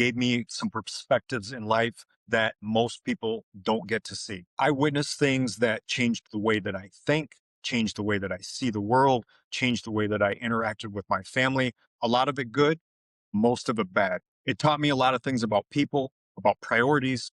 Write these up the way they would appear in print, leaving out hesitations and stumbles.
gave me some perspectives in life that most people don't get to see. I witnessed things that changed the way that I think, changed the way that I see the world, changed the way that I interacted with my family. A lot of it good, most of it bad. It taught me a lot of things about people, about priorities,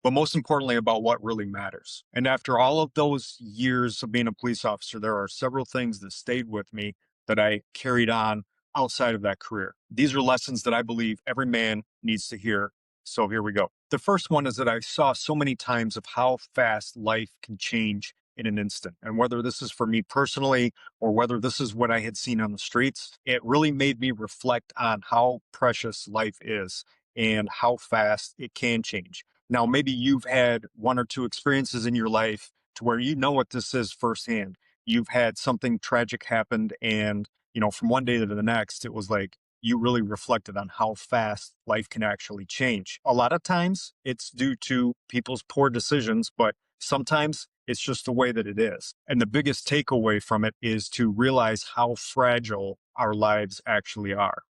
but most importantly about what really matters. And after all of those years of being a police officer, there are several things that stayed with me that I carried on outside of that career. These are lessons that I believe every man needs to hear. So here we go. The first one is that I saw so many times of how fast life can change in an instant. And whether this is for me personally or whether this is what I had seen on the streets, it really made me reflect on how precious life is and how fast it can change. Now, maybe you've had one or two experiences in your life to where you know what this is firsthand. You've had something tragic happened, and from one day to the next, it was like you really reflected on how fast life can actually change. A lot of times it's due to people's poor decisions, but sometimes it's just the way that it is. And the biggest takeaway from it is to realize how fragile our lives actually are.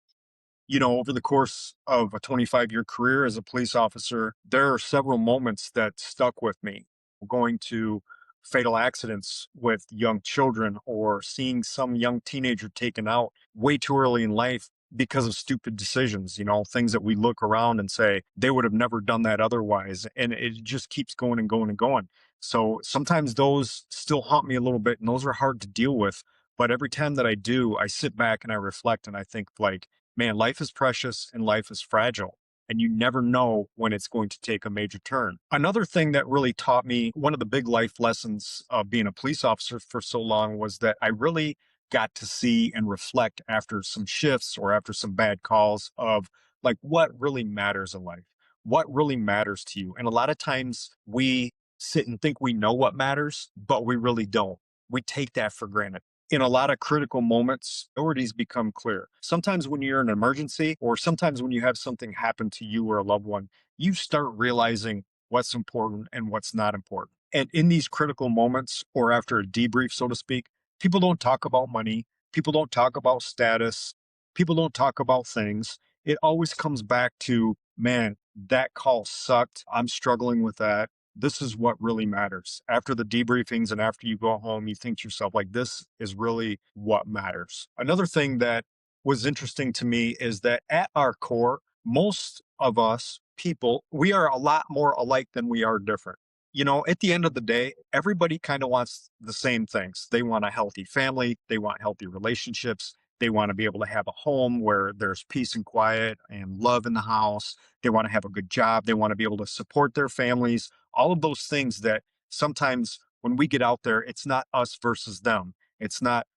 Over the course of a 25-year career as a police officer, there are several moments that stuck with me. Going to fatal accidents with young children or seeing some young teenager taken out way too early in life because of stupid decisions, things that we look around and say they would have never done that otherwise. And it just keeps going and going and going. So sometimes those still haunt me a little bit and those are hard to deal with. But every time that I do, I sit back and I reflect and I think like, man, life is precious and life is fragile. And you never know when it's going to take a major turn. Another thing that really taught me one of the big life lessons of being a police officer for so long was that I really got to see and reflect after some shifts or after some bad calls of like what really matters in life, what really matters to you. And a lot of times we sit and think we know what matters, but we really don't. We take that for granted. In a lot of critical moments, priorities become clear. Sometimes when you're in an emergency, or sometimes when you have something happen to you or a loved one, you start realizing what's important and what's not important. And in these critical moments, or after a debrief, so to speak, people don't talk about money, people don't talk about status, people don't talk about things. It always comes back to, man, that call sucked. I'm struggling with that. This is what really matters. After the debriefings and after you go home, you think to yourself, like, this is really what matters. Another thing that was interesting to me is that at our core, most of us people, we are a lot more alike than we are different. At the end of the day, everybody kind of wants the same things. They want a healthy family, they want healthy relationships, they want to be able to have a home where there's peace and quiet and love in the house. They want to have a good job, they want to be able to support their families, all of those things that sometimes when we get out there, it's not us versus them. It's not,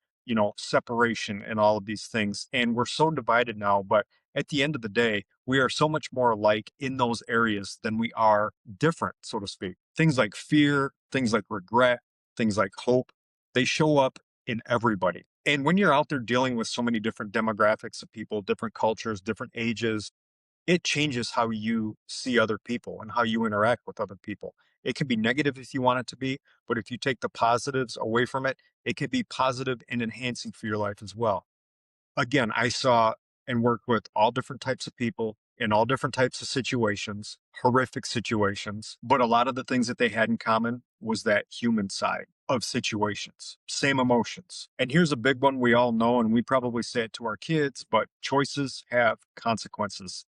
separation and all of these things. And we're so divided now. But at the end of the day, we are so much more alike in those areas than we are different, so to speak. Things like fear, things like regret, things like hope, they show up in everybody. And when you're out there dealing with so many different demographics of people, different cultures, different ages, it changes how you see other people and how you interact with other people. It can be negative if you want it to be, but if you take the positives away from it, it can be positive and enhancing for your life as well. Again, I saw and worked with all different types of people in all different types of situations, horrific situations, but a lot of the things that they had in common was that human side of situations, same emotions. And here's a big one we all know, and we probably say it to our kids, but choices have consequences.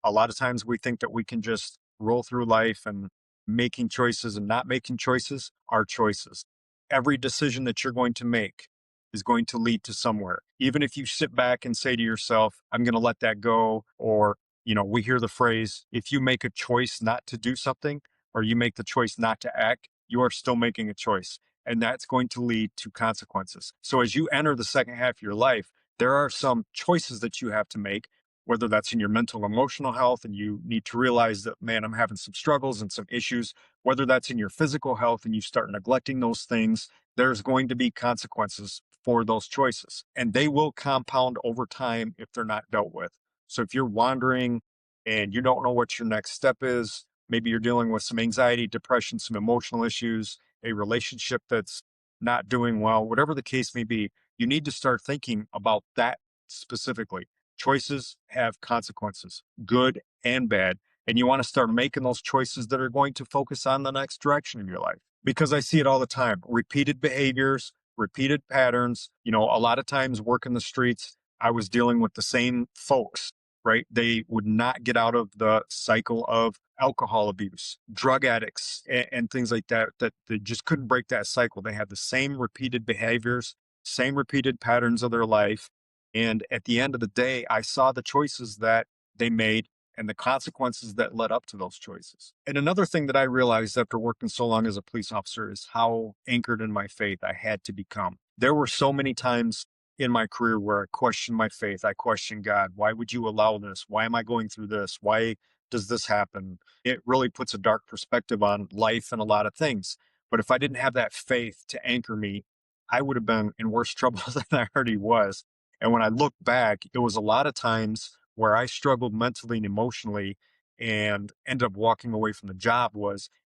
A lot of times we think that we can just roll through life and making choices and not making choices are choices. Every decision that you're going to make is going to lead to somewhere. Even if you sit back and say to yourself, I'm going to let that go, or, we hear the phrase, if you make a choice not to do something, or you make the choice not to act, you are still making a choice. And that's going to lead to consequences. So as you enter the second half of your life, there are some choices that you have to make, whether that's in your mental, emotional health, and you need to realize that, man, I'm having some struggles and some issues, whether that's in your physical health and you start neglecting those things, there's going to be consequences for those choices. And they will compound over time if they're not dealt with. So if you're wandering and you don't know what your next step is, maybe you're dealing with some anxiety, depression, some emotional issues, a relationship that's not doing well, whatever the case may be, you need to start thinking about that specifically. Choices have consequences, good and bad. And you want to start making those choices that are going to focus on the next direction of your life. Because I see it all the time, repeated behaviors, repeated patterns. A lot of times working the streets, I was dealing with the same folks, right? They would not get out of the cycle of alcohol abuse, drug addicts, and things like that, that they just couldn't break that cycle. They had the same repeated behaviors, same repeated patterns of their life. And at the end of the day, I saw the choices that they made and the consequences that led up to those choices. And another thing that I realized after working so long as a police officer is how anchored in my faith I had to become. There were so many times in my career where I questioned my faith. I questioned God. Why would you allow this? Why am I going through this? Why does this happen? It really puts a dark perspective on life and a lot of things. But if I didn't have that faith to anchor me, I would have been in worse trouble than I already was. And when I look back, it was a lot of times where I struggled mentally and emotionally and ended up walking away from the job.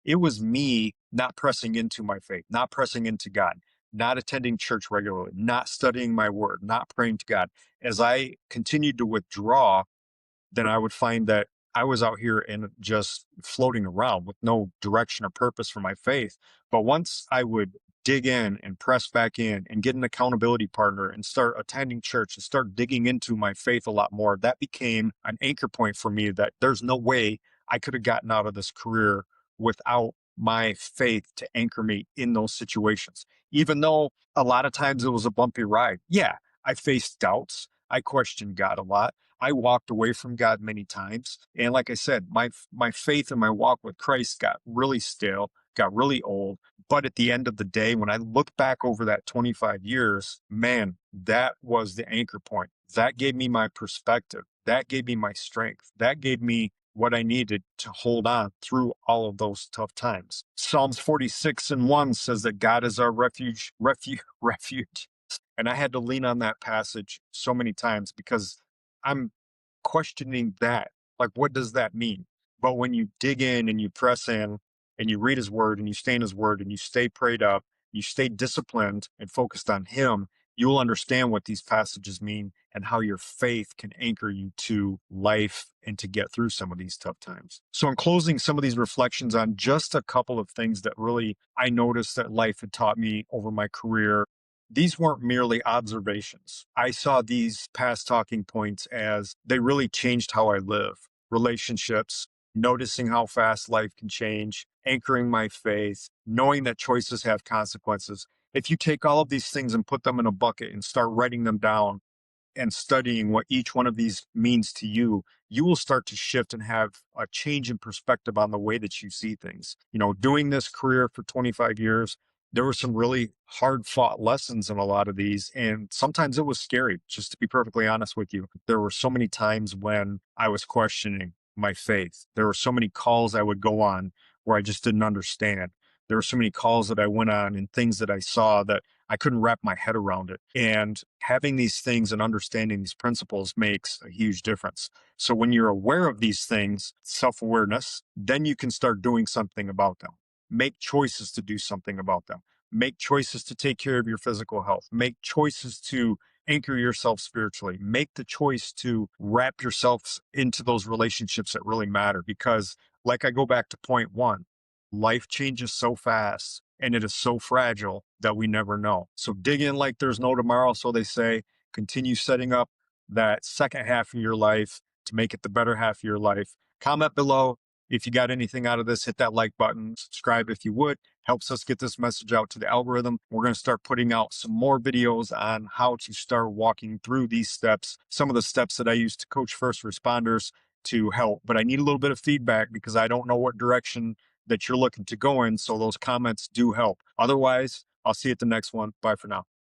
It was me not pressing into my faith, not pressing into God, not attending church regularly, not studying my word, not praying to God. As I continued to withdraw, then I would find that I was out here and just floating around with no direction or purpose for my faith. But once I would dig in and press back in and get an accountability partner and start attending church and start digging into my faith a lot more, that became an anchor point for me that there's no way I could have gotten out of this career without my faith to anchor me in those situations. Even though a lot of times it was a bumpy ride. Yeah, I faced doubts. I questioned God a lot. I walked away from God many times. And like I said, my faith and my walk with Christ got really stale, got really old. But at the end of the day, when I look back over that 25 years, man, that was the anchor point. That gave me my perspective. That gave me my strength. That gave me what I needed to hold on through all of those tough times. Psalms 46:1 says that God is our refuge. And I had to lean on that passage so many times because I'm questioning that. Like, what does that mean? But when you dig in and you press in and you read his word and you stay in his word and you stay prayed up, you stay disciplined and focused on him, you'll understand what these passages mean and how your faith can anchor you to life and to get through some of these tough times. So, in closing, some of these reflections on just a couple of things that really I noticed that life had taught me over my career. These weren't merely observations. I saw these past talking points as they really changed how I live, relationships, noticing how fast life can change, anchoring my faith, knowing that choices have consequences. If you take all of these things and put them in a bucket and start writing them down, and studying what each one of these means to you, you will start to shift and have a change in perspective on the way that you see things. Doing this career for 25 years, there were some really hard fought lessons in a lot of these. And sometimes it was scary, just to be perfectly honest with you. There were so many times when I was questioning my faith. There were so many calls I would go on where I just didn't understand. There were so many calls that I went on and things that I saw that I couldn't wrap my head around it. And having these things and understanding these principles makes a huge difference. So when you're aware of these things, self-awareness, then you can start doing something about them. Make choices to do something about them. Make choices to take care of your physical health. Make choices to anchor yourself spiritually. Make the choice to wrap yourself into those relationships that really matter. Because, like I go back to point one, life changes so fast and it is so fragile that we never know. So dig in like there's no tomorrow. So they say, continue setting up that second half of your life to make it the better half of your life. Comment below if you got anything out of this. Hit that like button, subscribe if you would. Helps us get this message out to the algorithm. We're going to start putting out some more videos on how to start walking through these steps, some of the steps that I use to coach first responders to help. But I need a little bit of feedback because I don't know what direction that you're looking to go in. So those comments do help. Otherwise, I'll see you at the next one. Bye for now.